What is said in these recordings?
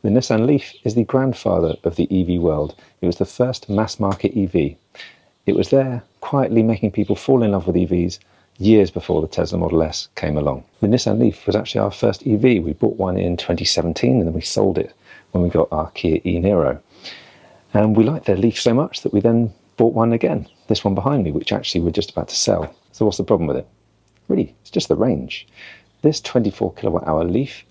The Nissan LEAF is the grandfather of the EV world. It was the first mass-market EV. It was there, quietly making people fall in love with EVs years before the Tesla Model S came along. The Nissan LEAF was actually our first EV. We bought one in 2017 and then we sold it when we got our Kia e-Niro. And we liked their LEAF so much that we then bought one again, this one behind me, which actually we're just about to sell. So what's the problem with it? Really, it's just the range. This 24 kilowatt hour LEAF,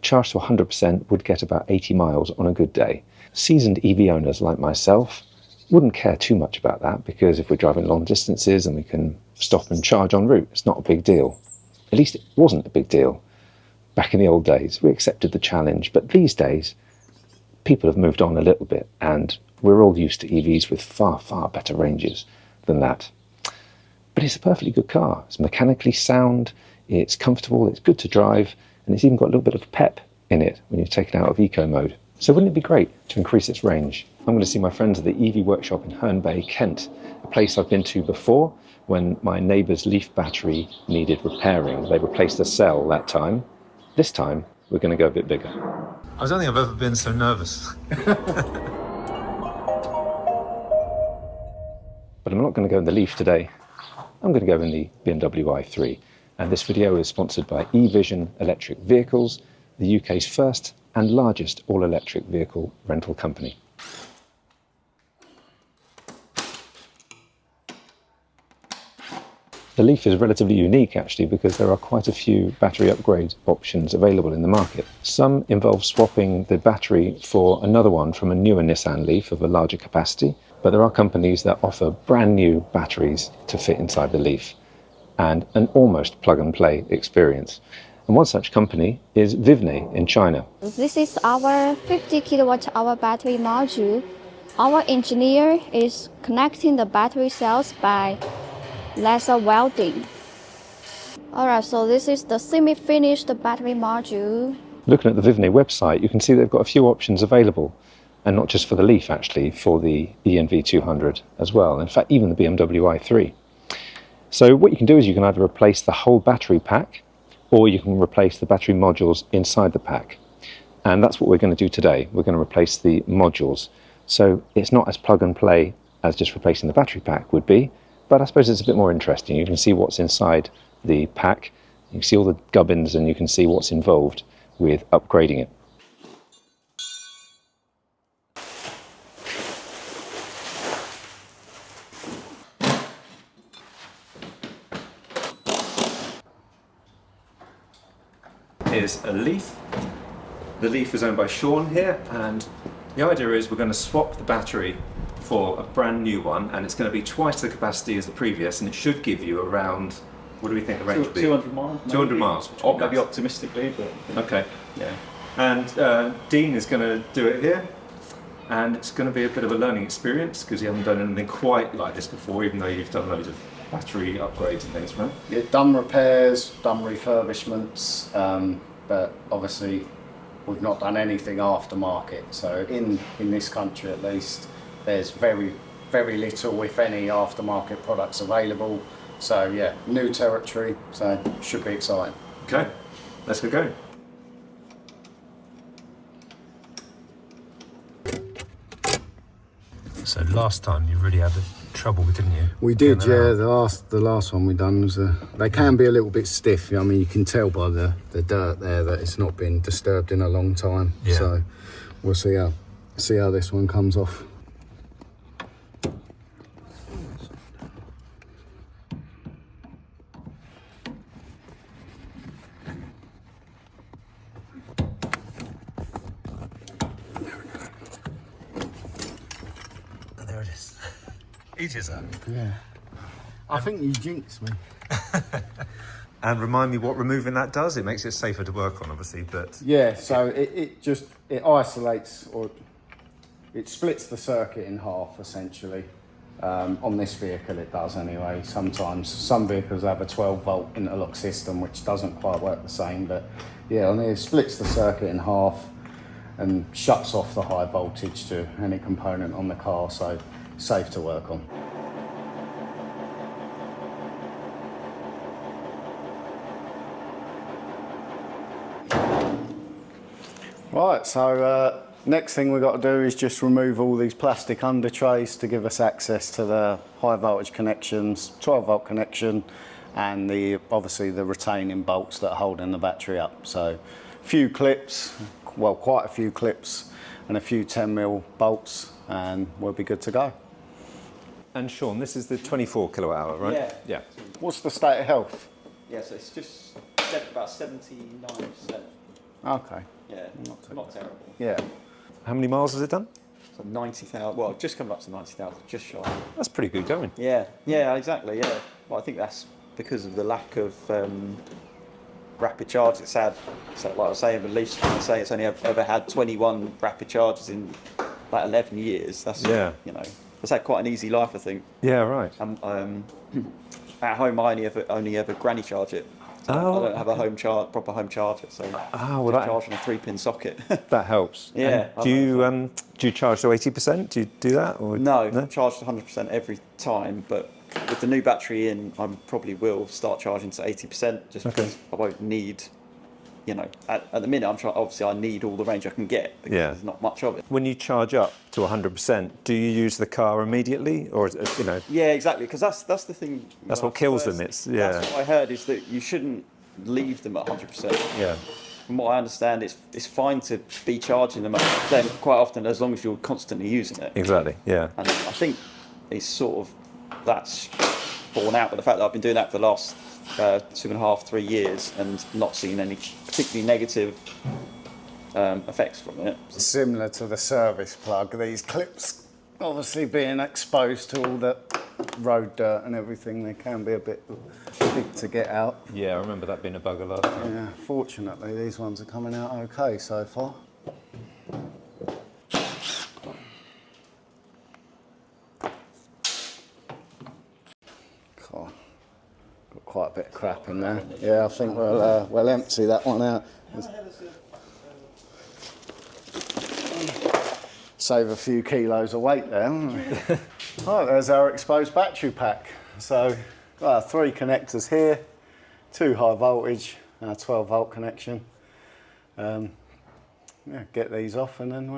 charged to 100%, would get about 80 miles on a good day. Seasoned EV owners like myself wouldn't care too much about that, because if we're driving long distances and we can stop and charge en route, it's not a big deal. At least it wasn't a big deal. Back in the old days, we accepted the challenge, but these days, people have moved on a little bit, and we're all used to EVs with far, far better ranges than that. But it's a perfectly good car. It's mechanically sound, it's comfortable, it's good to drive, and it's even got a little bit of pep in it when you take it out of eco mode. So wouldn't it be great to increase its range? I'm going to see my friends at the EV workshop in Herne Bay, Kent, a place I've been to before when my neighbour's LEAF battery needed repairing. They replaced a cell that time. This time, we're going to go a bit bigger. I don't think I've ever been so nervous. But I'm not going to go in the LEAF today. I'm going to go in the BMW i3. And this video is sponsored by eVision Electric Vehicles, the UK's first and largest all-electric vehicle rental company. The LEAF is relatively unique actually, because there are quite a few battery upgrade options available in the market. Some involve swapping the battery for another one from a newer Nissan LEAF of a larger capacity, but there are companies that offer brand new batteries to fit inside the LEAF and an almost plug-and-play experience. And one such company is VIVNE in China. This is our 50 kilowatt hour battery module. Our engineer is connecting the battery cells by laser welding. Alright, so this is the semi-finished battery module. Looking at the VIVNE website, you can see they've got a few options available, and not just for the LEAF actually, for the ENV200 as well. In fact, even the BMW i3. So what you can do is you can either replace the whole battery pack, or you can replace the battery modules inside the pack. And that's what we're going to do today. We're going to replace the modules. So it's not as plug and play as just replacing the battery pack would be, but I suppose it's a bit more interesting. You can see what's inside the pack, you can see all the gubbins, and you can see what's involved with upgrading it. Here's a LEAF. The LEAF is owned by Sean here, and the idea is we're going to swap the battery for a brand new one, and it's going to be twice the capacity as the previous, and it should give you around, what do we think the range will be? 200 miles. 200 miles. Or maybe optimistically, but... Okay. Yeah. And Dean is going to do it here, and it's going to be a bit of a learning experience because you haven't done anything quite like this before, even though you've done loads of battery upgrades and things, right? Yeah, done repairs, done refurbishments, but obviously we've not done anything aftermarket. So in this country at least, there's very little, if any, aftermarket products available. So yeah, new territory, so should be exciting. Okay, let's get going. So last time you really had trouble, didn't you? We did, yeah. The last one we done was they can be a little bit stiff. I mean, you can tell by the dirt there that it's not been disturbed in a long time. Yeah. So we'll see how this one comes off. There it is. Easy as that. Yeah. I think you jinxed me. And remind me what removing that does. It makes it safer to work on, obviously, but... Yeah, so it isolates, or it splits the circuit in half, essentially. On this vehicle it does anyway. Sometimes some vehicles have a 12-volt interlock system, which doesn't quite work the same, but yeah, on here it splits the circuit in half and shuts off the high voltage to any component on the car, so safe to work on. Right, so next thing we've got to do is just remove all these plastic under trays to give us access to the high voltage connections, 12 volt connection, and obviously the retaining bolts that are holding the battery up. So a few clips, well, quite a few clips, and a few 10mm bolts, and we'll be good to go. And Sean, this is the 24 kilowatt hour, right? Yeah. Yeah. What's the state of health? Yeah, so it's just about 79%. Okay. Yeah, not terrible. Yeah. How many miles has it done? So 90,000, well, just coming up to 90,000, just shy. That's pretty good going. Yeah, exactly, yeah. Well, I think that's because of the lack of rapid charge it's had. So, like I was saying, the Leafs, it's only ever had 21 rapid charges in like 11 years. That's, you know, it's had quite an easy life, I think. Yeah, right. At home, I only ever granny charge it. So I don't have a proper home charger, so well, I charge on a 3-pin socket. That helps. Yeah. And do you charge to 80%? Do you do that? Or No, I'm charged 100% every time, but with the new battery in, I probably will start charging to 80% just because I won't need, you know, at the minute obviously I need all the range I can get because there's not much of it. When you charge up to 100%, do you use the car immediately, or you know? Yeah, exactly, because that's the thing. That's what kills them. That's what I heard, is that you shouldn't leave them at 100%. Yeah. From what I understand, it's fine to be charging them at then quite often as long as you're constantly using it. Exactly. Yeah. And I think it's sort of that's borne out by the fact that I've been doing that for the last 2.5, 3 years and not seen any particularly negative effects from it. Similar to the service plug, these clips obviously being exposed to all the road dirt and everything, they can be a bit big to get out. Yeah, I remember that being a bugger last time. Yeah, fortunately these ones are coming out okay so far. Cool. Got quite a bit of crap in there. Yeah, I think we'll empty that one out. Save a few kilos of weight there, haven't we? Right, there's our exposed battery pack. So, 3 connectors here, 2 high voltage and a 12 volt connection. Get these off and then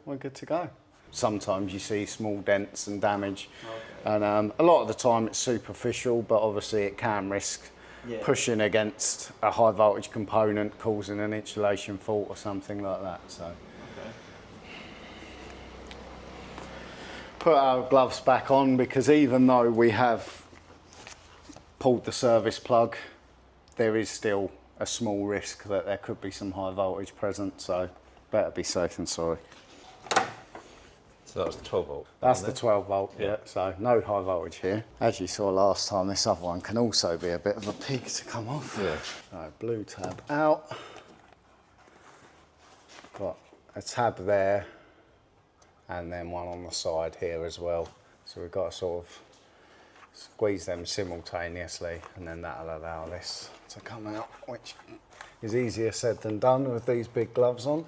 we're good to go. Sometimes you see small dents and damage, and a lot of the time it's superficial, but obviously it can risk pushing against a high voltage component, causing an insulation fault or something like that. So. Put our gloves back on, because even though we have pulled the service plug, there is still a small risk that there could be some high voltage present, so better be safe than sorry. So that was the 12 volt? That's the 12 volt, yeah, so no high voltage here. As you saw last time, this other one can also be a bit of a pig to come off. Yeah. So blue tab out. Got a tab there, and then one on the side here as well. So we've got to sort of squeeze them simultaneously, and then that'll allow this to come out, which is easier said than done with these big gloves on.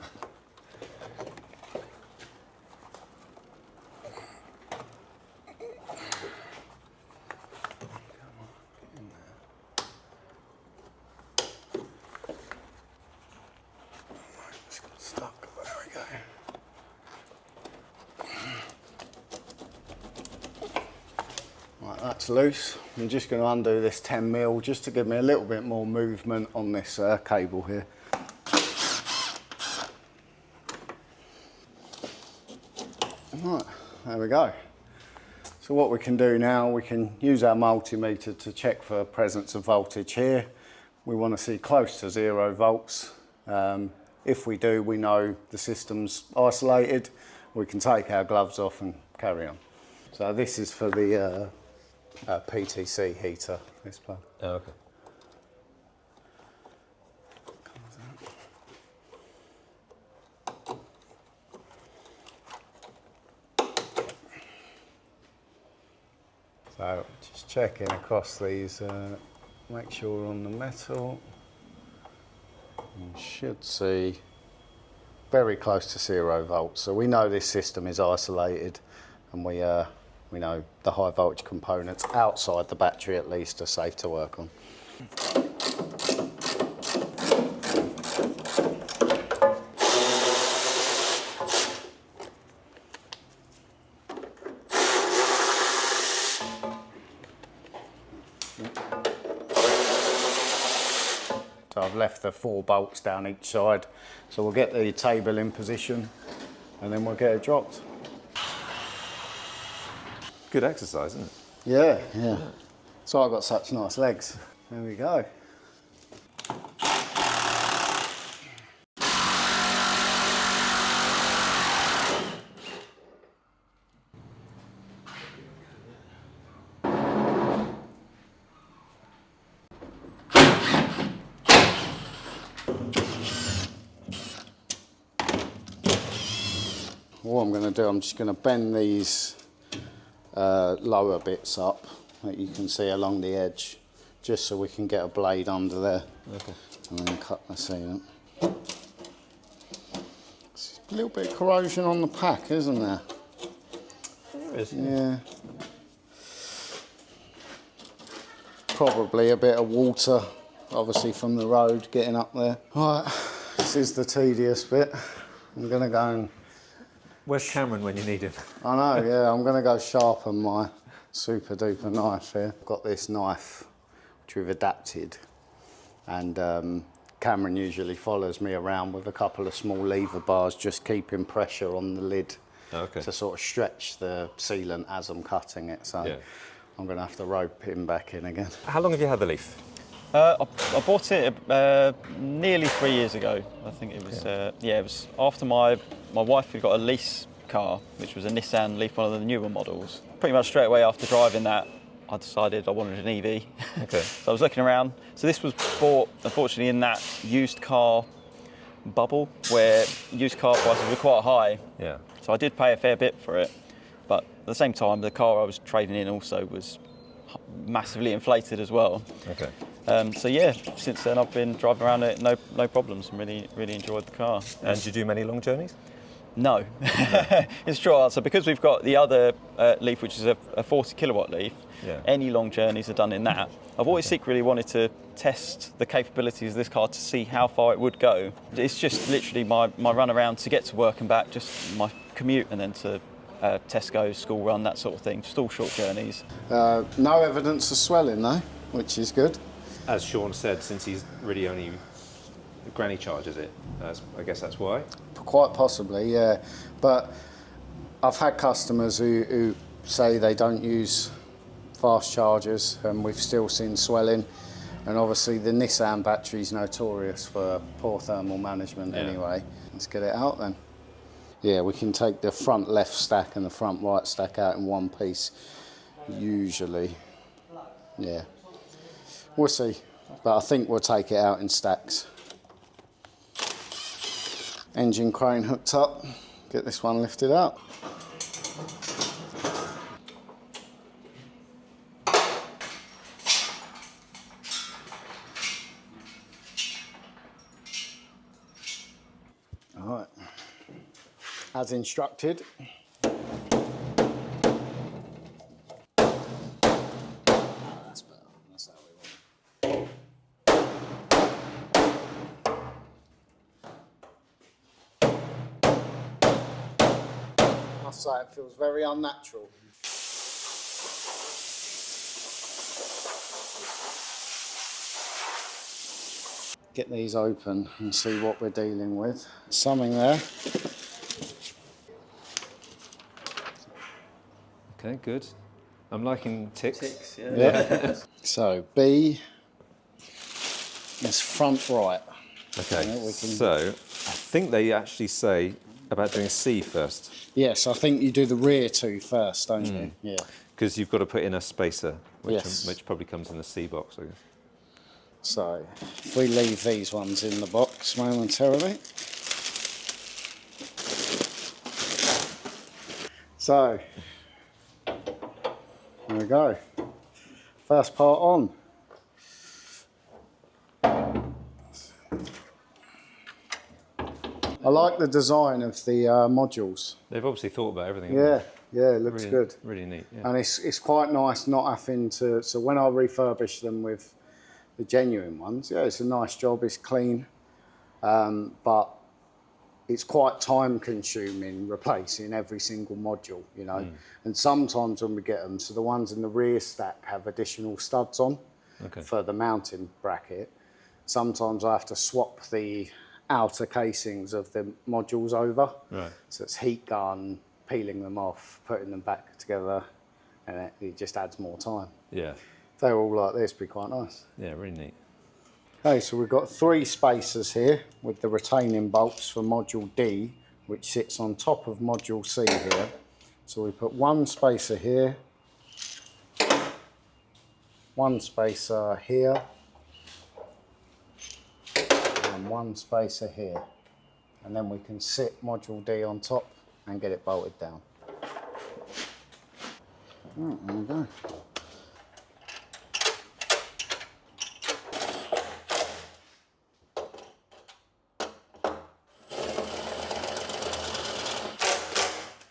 That's loose. I'm just going to undo this 10mm just to give me a little bit more movement on this cable here. Right, there we go. So what we can do now, we can use our multimeter to check for presence of voltage here. We want to see close to 0 volts. If we do, we know the system's isolated. We can take our gloves off and carry on. So this is for the PTC heater, this plug. Oh, okay. So just checking across these, make sure we're on the metal. You should see very close to 0 volts. So we know this system is isolated, and we know the high voltage components outside the battery at least are safe to work on. So I've left the 4 bolts down each side. So we'll get the table in position and then we'll get it dropped. Good exercise, isn't it? Yeah, yeah. So I've got such nice legs. There we go. What I'm going to do, I'm just going to bend these lower bits up that you can see along the edge, just so we can get a blade under there. Okay. And then cut the sealant. It's a little bit of corrosion on the pack, isn't there? There is. Yeah. Probably a bit of water, obviously from the road getting up there. Right, this is the tedious bit. I'm going to go and... Where's Cameron when you need him? I know, yeah, I'm going to go sharpen my super duper knife here. I've got this knife which we've adapted, and Cameron usually follows me around with a couple of small lever bars, just keeping pressure on the lid to sort of stretch the sealant as I'm cutting it. So yeah. I'm going to have to rope him back in again. How long have you had the Leaf? I bought it nearly 3 years ago. I think it was, it was after my wife had got a lease car, which was a Nissan LEAF, one of the newer models. Pretty much straight away after driving that, I decided I wanted an EV. Okay. So I was looking around. So this was bought, unfortunately, in that used car bubble where used car prices were quite high. Yeah. So I did pay a fair bit for it, but at the same time, the car I was trading in also was massively inflated as well. Okay. So yeah, since then I've been driving around it, no problems, and really enjoyed the car. And do you do many long journeys? No, it's a short answer. Because we've got the other Leaf, which is a 40 kilowatt Leaf, any long journeys are done in that. I've always secretly wanted to test the capabilities of this car to see how far it would go. It's just literally my run around to get to work and back, just my commute, and then to Tesco, school run, that sort of thing, just all short journeys. No evidence of swelling though, which is good. As Sean said, since he's really only granny charges it, I guess that's why. Quite possibly, yeah. But I've had customers who say they don't use fast chargers, and we've still seen swelling. And obviously the Nissan battery is notorious for poor thermal management anyway. Let's get it out then. Yeah, we can take the front left stack and the front right stack out in one piece, usually. Yeah. We'll see, but I think we'll take it out in stacks. Engine crane hooked up, get this one lifted out. All right, as instructed. I must say it feels very unnatural. Get these open and see what we're dealing with. Something there. Okay, good. I'm liking ticks. Ticks, yeah. Yeah. So B is front right. Okay, Yeah, so I think they actually say about doing C first. Yes, I think you do the rear two first, don't you? Yeah. Because you've got to put in a spacer, Yes. which probably comes in the C box, I guess. So if we leave these ones in the box momentarily. So there we go. First part on. I like the design of the modules. They've obviously thought about everything. Yeah, yeah, it looks really, good. Really neat. Yeah. And it's quite nice not having to, so when I refurbish them with the genuine ones, yeah, it's a nice job, it's clean, but it's quite time consuming replacing every single module, you know. And sometimes when we get them, so the ones in the rear stack have additional studs on for the mounting bracket. sometimes I have to swap the outer casings of the modules over. Right. So it's heat gun, peeling them off, putting them back together, and it just adds more time. Yeah. If they were all like this, it'd be quite nice. Yeah, really neat. Okay, so we've got 3 spacers here with the retaining bolts for module D, which sits on top of module C here. So we put 1 spacer here, 1 spacer here, and 1 spacer here. And then we can sit module D on top and get it bolted down. Right, there we go.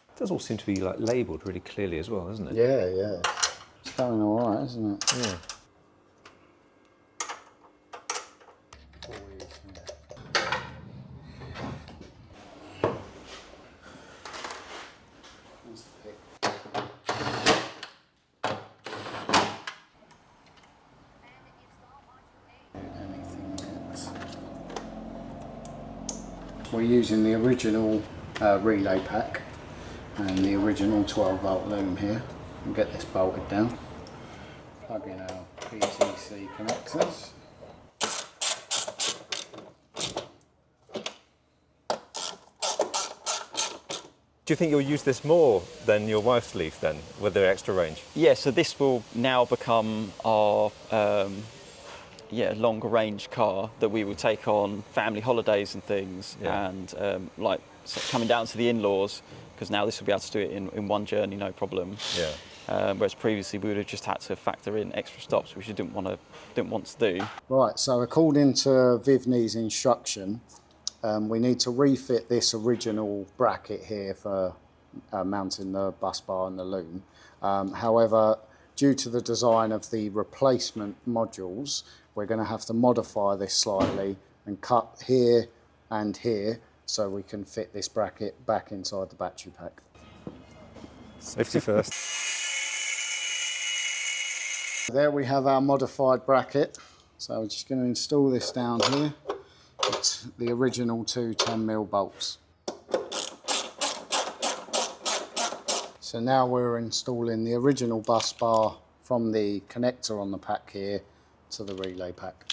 It does all seem to be like labelled really clearly as well, doesn't it? Yeah, yeah. It's going all right, isn't it? Yeah. We're using the original relay pack and the original 12 volt loom here. We'll get this bolted down. Plug in our PTC connectors. Do you think you'll use this more than your wife's Leaf then, with the extra range? Yeah, so this will now become our longer range car that we will take on family holidays and things, and like coming down to the in-laws, because now this will be able to do it in one journey, no problem. Yeah. Whereas previously we would have just had to factor in extra stops, which we didn't want to do. Right, so according to VIVNE's instruction, we need to refit this original bracket here for mounting the bus bar and the loom. However, due to the design of the replacement modules, we're going to have to modify this slightly and cut here and here so we can fit this bracket back inside the battery pack. Safety first. There we have our modified bracket. So we're just going to install this down here. It's the original 2 10mm bolts. So now we're installing the original bus bar from the connector on the pack here to the relay pack.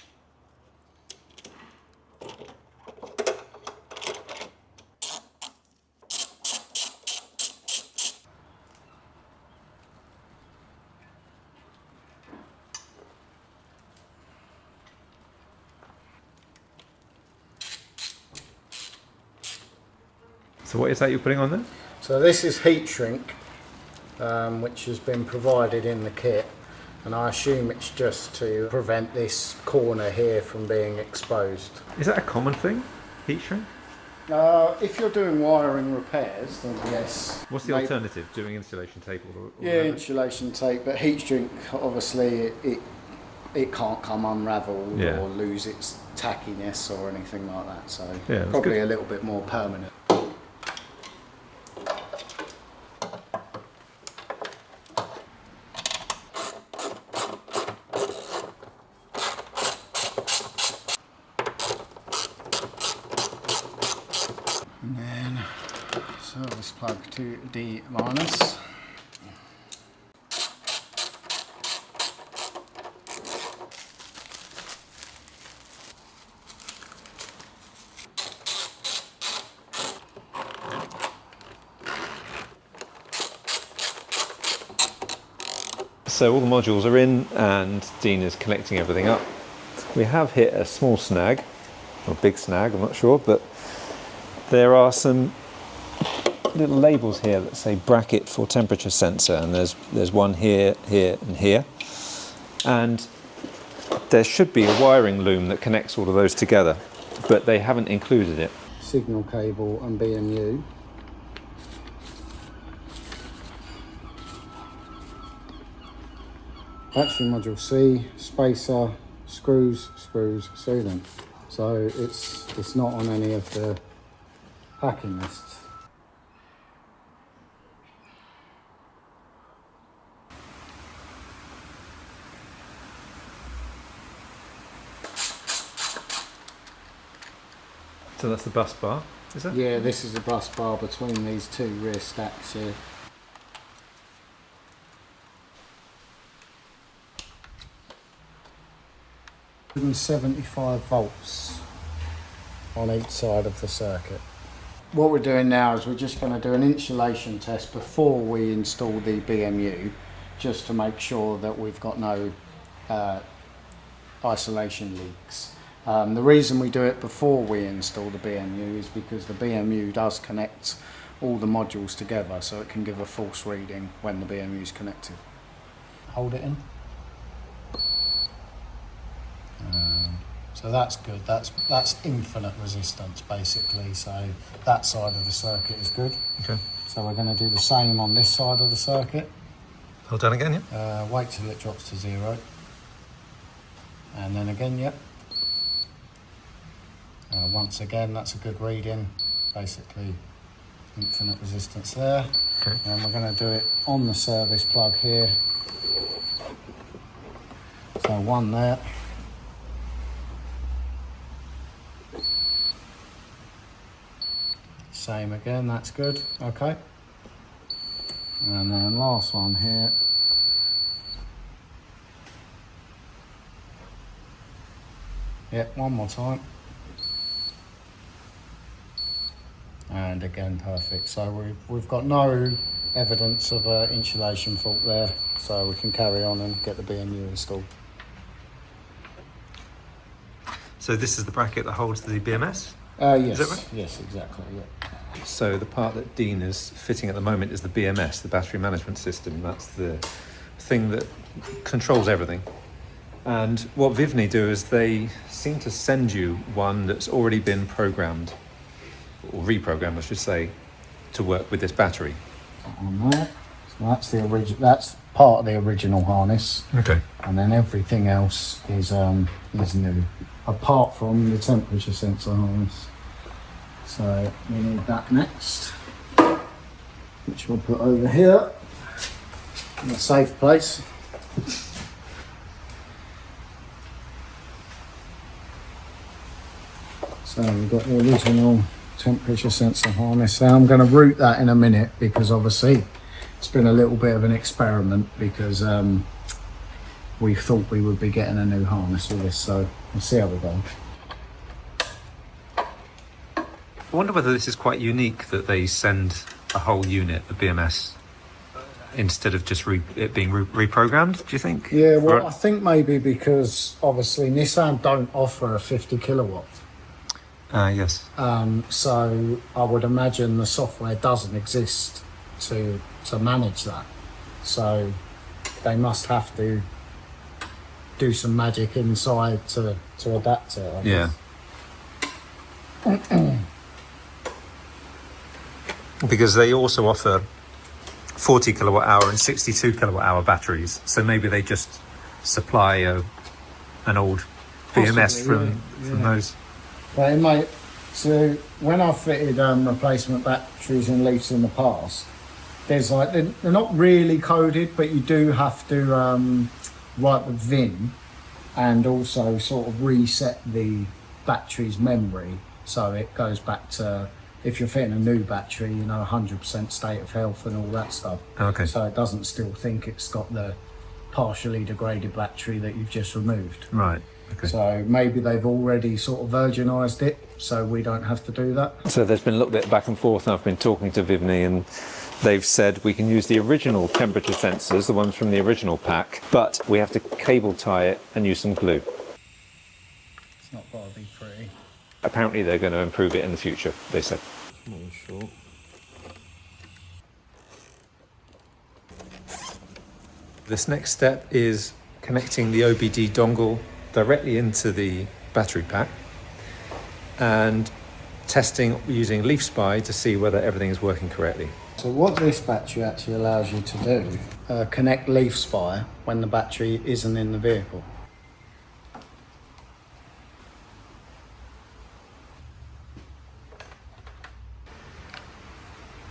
So what is that you're putting on there? So this is heat shrink, which has been provided in the kit, and I assume it's just to prevent this corner here from being exposed. Is that a common thing, heat shrink? If you're doing wiring repairs, then yes. What's the alternative? Doing insulation tape or yeah, whatever? Insulation tape, but heat shrink, obviously it can't come unravelled or lose its tackiness or anything like that, so probably a little bit more permanent. And then service plug to D minus. So all the modules are in and Dean is connecting everything up. We have hit a small snag, or big snag, I'm not sure, but there are some little labels here that say bracket for temperature sensor, and there's one here, here and here. And there should be a wiring loom that connects all of those together, but they haven't included it. Signal cable and BMU. Battery module C, spacer, screws, sealant. So it's not on any of the packing lists. So that's the bus bar, is it? Yeah, this is the bus bar between these two rear stacks here. 175 volts on each side of the circuit. What we're doing now is we're just going to do an insulation test before we install the BMU, just to make sure that we've got no isolation leaks. The reason we do it before we install the BMU is because the BMU does connect all the modules together, so it can give a false reading when the BMU is connected. Hold it in. So that's good. That's infinite resistance basically. So that side of the circuit is good. Okay. So we're going to do the same on this side of the circuit. Hold down again, yeah? Wait till it drops to 0. And then again, yep. Once again, that's a good reading. Basically, infinite resistance there. Okay. And we're going to do it on the service plug here. So one there. Same again, that's good. Okay. And then last one here. Yep, one more time. And again, perfect. So we've got no evidence of an insulation fault there, so we can carry on and get the BMU installed. So this is the bracket that holds the BMS? Yes, Is that right? yes, exactly, yeah. So the part that Dean is fitting at the moment is the BMS, the battery management system. That's the thing that controls everything. And what VIVNE do is they seem to send you one that's already been programmed, or reprogrammed, I should say, to work with this battery. On there. So that's the original. That's part of the original harness. Okay. And then everything else is new, apart from the temperature sensor harness. So we need that next, which we'll put over here in a safe place. So we've got the original temperature sensor harness. Now I'm going to route that in a minute, because obviously it's been a little bit of an experiment, because we thought we would be getting a new harness with this, so we'll see how we go. I wonder whether this is quite unique that they send a whole unit, the BMS, instead of just it being reprogrammed, do you think? Yeah, well, I think maybe because obviously Nissan don't offer a 50 kilowatt. Yes. So I would imagine the software doesn't exist to manage that. So they must have to do some magic inside to adapt it, I guess. Yeah. Because they also offer 40 kilowatt hour and 62 kilowatt hour batteries. So maybe they just supply an old BMS from those. But it might. So when I've fitted replacement batteries in Leafs in the past, there's like they're not really coded, but you do have to write the VIN and also sort of reset the battery's memory, so it goes back to, if you're fitting a new battery, 100% state of health and all that stuff. Okay. So it doesn't still think it's got the partially degraded battery that you've just removed. Right. Okay. So maybe they've already sort of virginized it, so we don't have to do that. So there's been a little bit back and forth, and I've been talking to VIVNE, and they've said we can use the original temperature sensors, the ones from the original pack, but we have to cable tie it and use some glue. It's not got to be pretty. Apparently they're going to improve it in the future, they said. Not sure. This next step is connecting the OBD dongle directly into the battery pack and testing using Leaf Spy to see whether everything is working correctly. So what this battery actually allows you to do, connect Leaf Spy when the battery isn't in the vehicle.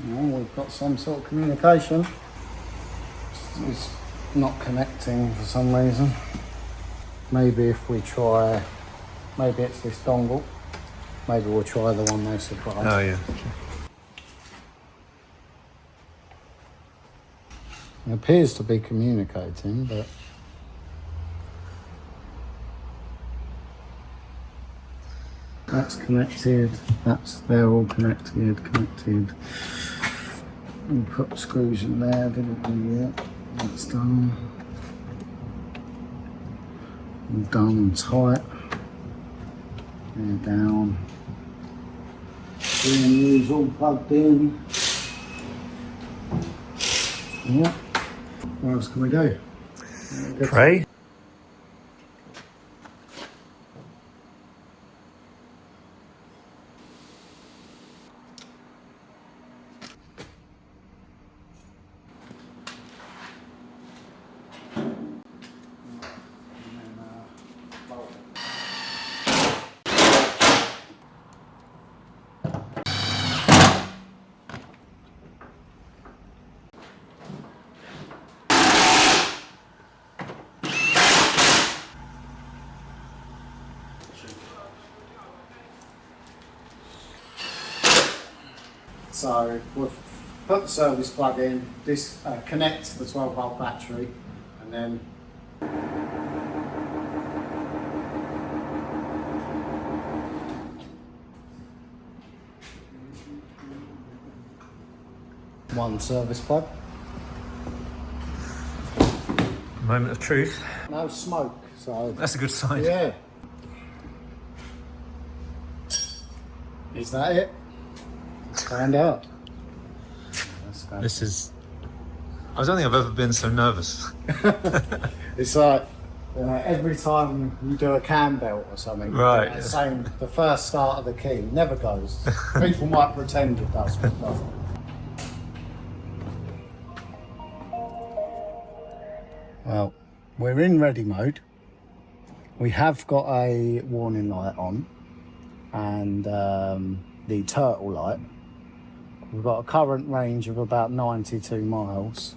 Well, we've got some sort of communication. It's not connecting for some reason. Maybe if we try, maybe it's this dongle. Maybe we'll try the one they supplied. Oh yeah. It appears to be communicating, but that's connected. They're all connected. We put screws in there, didn't we? Yeah, that's done. Done tight. They're down. VIVNE's all plugged in. Yeah. What else can we do? Pray. So we've put the service plug in, this connects the 12-volt battery, and then one service plug. Moment of truth. No smoke, so That's a good sign. yeah. Is that it? Find out. This is. I don't think I've ever been so nervous. It's like every time you do a cam belt or something, Right. the first start of the key never goes. People might pretend it does, but it doesn't. Well, we're in ready mode. We have got a warning light on and the turtle light. We've got a current range of about 92 miles.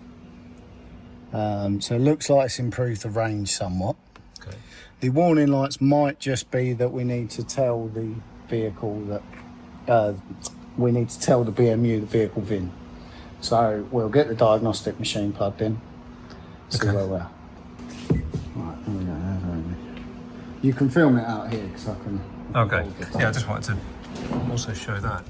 So it looks like it's improved the range somewhat. Okay. The warning lights might just be that we need to tell the vehicle that we need to tell the BMU the vehicle VIN. So we'll get the diagnostic machine plugged in. See where we're at. Right, there we go. You can film it out here because I can. Okay. Yeah, I just wanted to also show that.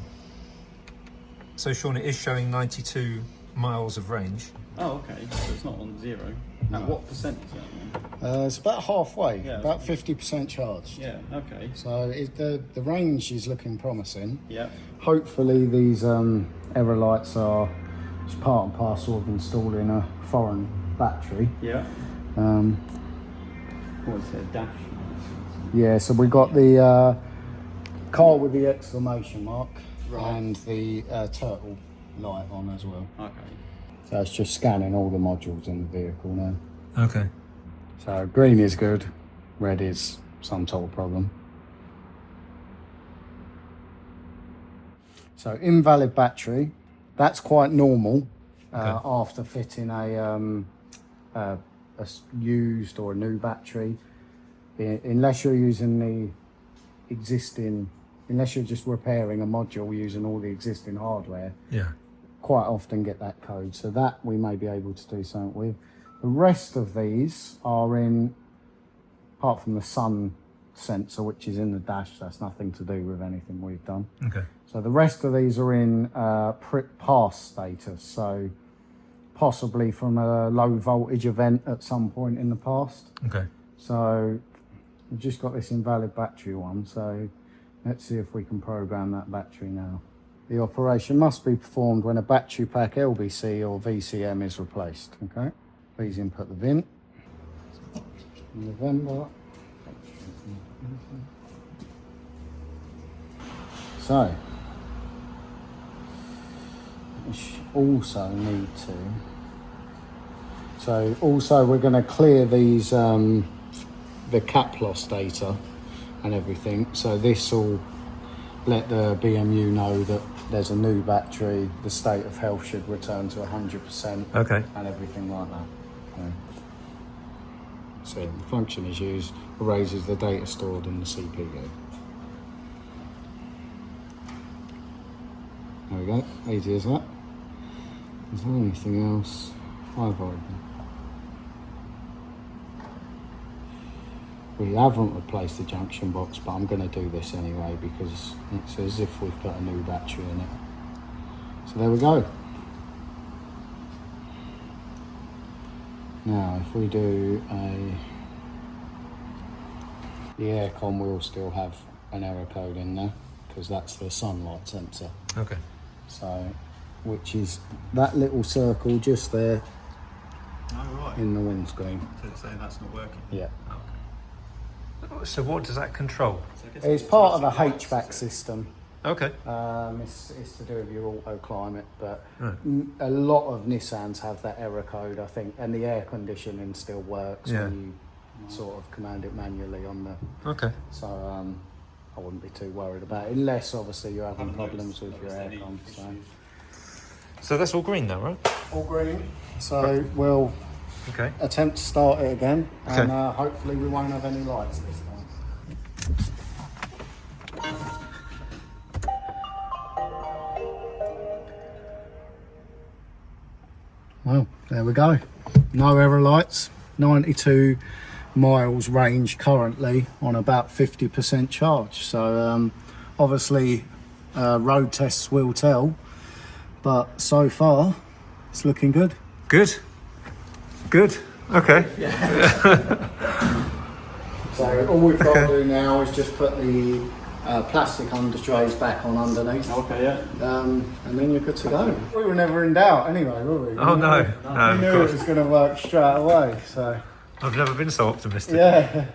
So Sean, it is showing 92 miles of range. Oh, okay. So it's not on 0. No. What percent is that then? It's about halfway, Yeah. about 50% charged. Yeah, okay. So the range is looking promising. Yeah. Hopefully these error lights are just part and parcel of installing a foreign battery. Yeah. What's it, dash? Yeah, so we got the car with the exclamation mark Right. and the turtle light on as well. Okay. So it's just scanning all the modules in the vehicle now. Okay. So green is good, red is some sort of problem. So invalid battery, that's quite normal after fitting a used or a new battery. Unless you're using the existing, unless you're just repairing a module using all the existing hardware, Yeah. quite often get that code. So that we may be able to do something with. The rest of these are in, apart from the sun sensor, which is in the dash, that's nothing to do with anything we've done. Okay. So the rest of these are in pass status. So possibly from a low voltage event at some point in the past. Okay. So we've just got this invalid battery one. So let's see if we can program that battery now. The operation must be performed when a battery pack LBC or VCM is replaced. Okay. Please input the VIN. November. So, we also need to. So, also we're going to clear these the cap loss data and everything. So this will let the BMU know that there's a new battery. The state of health should return to 100%. Okay. And everything like that. Okay. So the function is used, erases the data stored in the CPU. There we go, easy as that. Is there anything else? High volume. We haven't replaced the junction box, but I'm going to do this anyway because it's as if we've put a new battery in it. So there we go. Now if we do the aircon will still have an error code in there because that's the sunlight sensor. Okay. So, which is that little circle just there in the windscreen. So it's saying that's not working? Yeah. So what does that control? It's part of the HVAC system. Okay. It's to do with your auto climate, but Right. a lot of Nissans have that error code, I think, and the air conditioning still works when you sort of command it manually on the. Okay. So I wouldn't be too worried about it, unless obviously you're having problems with your aircon. So that's all green now, right? All green. So we'll attempt to start it again, and hopefully we won't have any lights this time. Well, there we go. No error lights. 92 miles range currently on about 50% charge. So obviously road tests will tell, but so far it's looking good. Good. Good. Okay. So all we've got to do now is just put the plastic under trays back on underneath. Okay, yeah. And then you're good to go. We were never in doubt anyway, were we? Oh no. We knew it was going to work straight away. So I've never been so optimistic. yeah.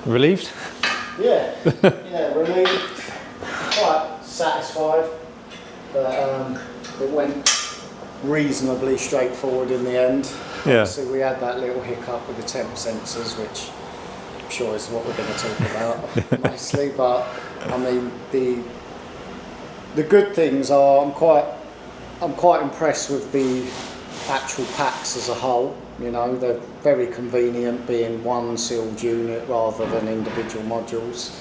Relieved? Yeah, relieved, quite satisfied, but it went reasonably straightforward in the end. Yeah. So we had that little hiccup with the temp sensors, which I'm sure is what we're going to talk about mostly. But I mean, the good things are I'm quite impressed with the actual packs as a whole. You know, they're very convenient being one sealed unit rather than individual modules,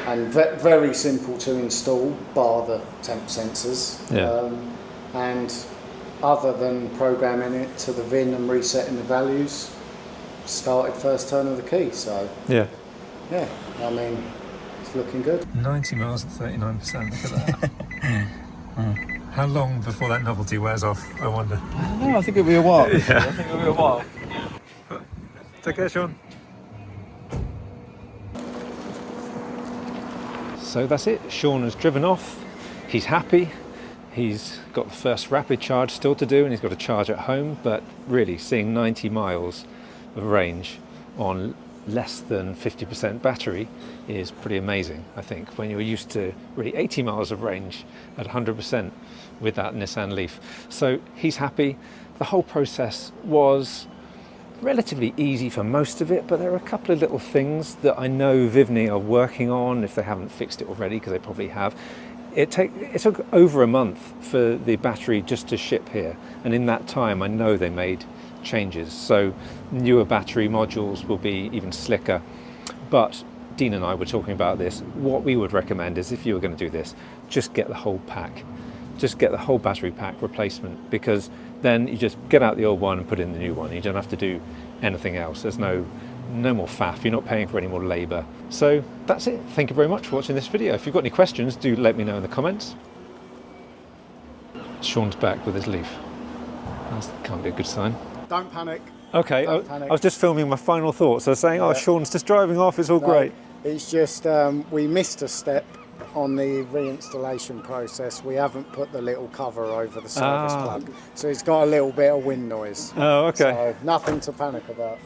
and very simple to install, bar the temp sensors. Yeah. And other than programming it to the VIN and resetting the values, started first turn of the key. So Yeah. yeah, I mean, it's looking good. 90 miles at 39%. Look at that. How long before that novelty wears off, I wonder? I don't know, I think it'll be a while. Yeah. I think it'll be a while. Take care, Sean. So that's it. Sean has driven off. He's happy. He's got the first rapid charge still to do, and he's got a charge at home. But really, seeing 90 miles of range on less than 50% battery is pretty amazing, I think, when you're used to really 80 miles of range at 100% with that Nissan LEAF. So he's happy. The whole process was relatively easy for most of it, but there are a couple of little things that I know VIVNE are working on, if they haven't fixed it already, because they probably have. It took over a month for the battery just to ship here, and in that time I know they made changes, so newer battery modules will be even slicker. But Dean and I were talking about this. What we would recommend is, if you were going to do this, just get the whole pack, just get the whole battery pack replacement, because then you just get out the old one and put in the new one. You don't have to do anything else. There's no more faff. You're not paying for any more labour. So that's it. Thank you very much for watching this video. If you've got any questions, do let me know in the comments. Sean's back with his LEAF. That can't be a good sign. Don't panic. Okay, Don't panic. I was just filming my final thoughts. I was saying, oh, Sean's just driving off, it's all great. It's just we missed a step on the reinstallation process. We haven't put the little cover over the service plug, so it's got a little bit of wind noise. Oh, okay. So nothing to panic about.